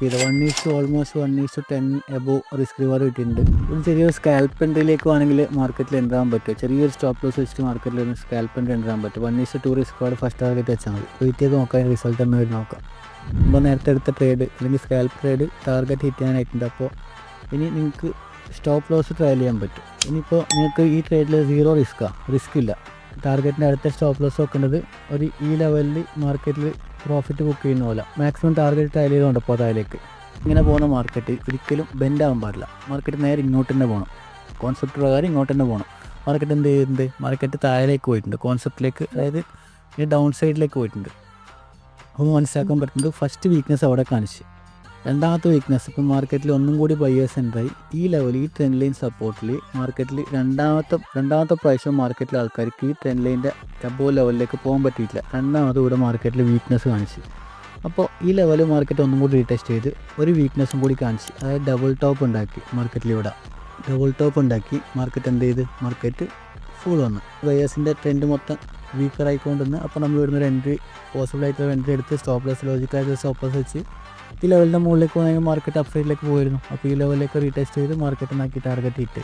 ഇത് 1:10 almost 1:10 above risk reward കിട്ടിയിട്ടുണ്ട്. ഒരു ചെറിയൊരു സ്കാൽപ്പ് എൻട്രിയിലേക്ക് വേണമെങ്കിൽ മാർക്കറ്റിൽ എൻ്ററാൻ പറ്റും. ചെറിയൊരു സ്റ്റോപ്പ് ലോസ് വെച്ചിട്ട് മാർക്കറ്റിൽ ഒരു സ്കാൽപ്പ് എൻട്രി എൻ്ററാൻ പറ്റും. 1:2 റിസ്ക് റിവാർഡ് ഫസ്റ്റ് ടാർഗറ്റ് വെച്ചാൽ മതി. വെയിറ്റ് ചെയ്ത് നോക്കാൻ റിസൾട്ട് തന്നെ വരും നോക്കാം. ഇപ്പോൾ നേരത്തെ എടുത്ത ട്രേഡ് അല്ലെങ്കിൽ സ്കാൽപ്പ് ട്രേഡ് ടാർഗറ്റ് ഹിറ്റ് ചെയ്യാനായിട്ടുണ്ട്. അപ്പോൾ ഇനി നിങ്ങൾക്ക് സ്റ്റോപ്പ് ലോസ് ട്രയൽ ചെയ്യാൻ പറ്റും. ഇനിയിപ്പോൾ നിങ്ങൾക്ക് ഈ ട്രേഡിൽ 0 റിസ്ക് ഇല്ല. ടാർഗറ്റിൻ്റെ അടുത്ത സ്റ്റോപ്പ് ലോസ് വെക്കേണ്ടത് ഒരു ഈ ലെവലിൽ മാർക്കറ്റിൽ പ്രോഫിറ്റ് ബുക്ക് ചെയ്യുന്ന പോലെ മാക്സിമം ടാർഗറ്റ് ട്രയൽ ചെയ്തുകൊണ്ട് അപ്പോൾ അതിലേക്ക് ഇങ്ങനെ പോകുന്ന മാർക്കറ്റ് ഒരിക്കലും ബെൻഡ് ആകാൻ പാടില്ല. മാർക്കറ്റ് നേരെ ഇങ്ങോട്ട് തന്നെ പോകണം. കോൺസെപ്റ്റ് പ്രകാരം ഇങ്ങോട്ട് തന്നെ പോകണം. മാർക്കറ്റ് എന്ത് ചെയ്യുന്നുണ്ട്? മാർക്കറ്റ് താഴേക്ക് പോയിട്ടുണ്ട്, കോൺസെപ്റ്റിലേക്ക്, അതായത് ഈ ഡൗൺ സൈഡിലേക്ക് പോയിട്ടുണ്ട്. അപ്പോൾ മനസ്സിലാക്കാൻ പറ്റുന്നത് ഫസ്റ്റ് വീക്ക്നെസ് അവിടെ കാണിച്ച്, രണ്ടാമത്തെ വീക്ക്നെസ് ഇപ്പം മാർക്കറ്റിൽ ഒന്നും കൂടി ബയേഴ്സ് ഉണ്ടായി. ഈ ലെവൽ ഈ ട്രെൻഡ് ലൈൻ സപ്പോർട്ടിൽ മാർക്കറ്റിൽ രണ്ടാമത്തെ പ്രാവശ്യം മാർക്കറ്റിലെ ആൾക്കാർക്ക് ഈ ട്രെൻഡ് ലൈൻ്റെ എബോവ് ലെവലിലേക്ക് പോകാൻ പറ്റിയിട്ടില്ല. രണ്ടാമത് ഇവിടെ മാർക്കറ്റിൽ വീക്ക്നെസ് കാണിച്ച്. അപ്പോൾ ഈ ലെവൽ മാർക്കറ്റ് ഒന്നും കൂടി റീടെസ്റ്റ് ചെയ്ത് ഒരു വീക്ക്നെസ്സും കൂടി കാണിച്ച്, അതായത് ഡബിൾ ടോപ്പ് ഉണ്ടാക്കി. മാർക്കറ്റിലിവിടെ ഡബിൾ ടോപ്പ് ഉണ്ടാക്കി മാർക്കറ്റ് എന്ത് ചെയ്ത് മാർക്കറ്റ് ഫുൾ വന്നു. ബയേഴ്സിൻ്റെ ട്രെൻഡ് മൊത്തം വീക്കർ ആയിക്കൊണ്ടിരുന്നു. അപ്പോൾ നമ്മൾ ഇവിടുന്ന് ഒരു എൻട്രി പോസിബിളായിട്ടുള്ള എൻട്രി എടുത്ത് സ്റ്റോപ്പ് ലോസ് ലോജിക്കായിട്ട് സ്റ്റോപ്പ് ലോസ് വെച്ച് ഈ ലെവലിൻ്റെ മുകളിലേക്ക് പോകണമെങ്കിൽ മാർക്കറ്റ് അപ്പ് സൈഡിലേക്ക് പോയിരുന്നു. അപ്പോൾ ഈ ലെവലിലേക്ക് റീടെസ്റ്റ് ചെയ്ത് മാർക്കറ്റ് നാക്കി ടാർഗറ്റ് ഹിറ്റ്.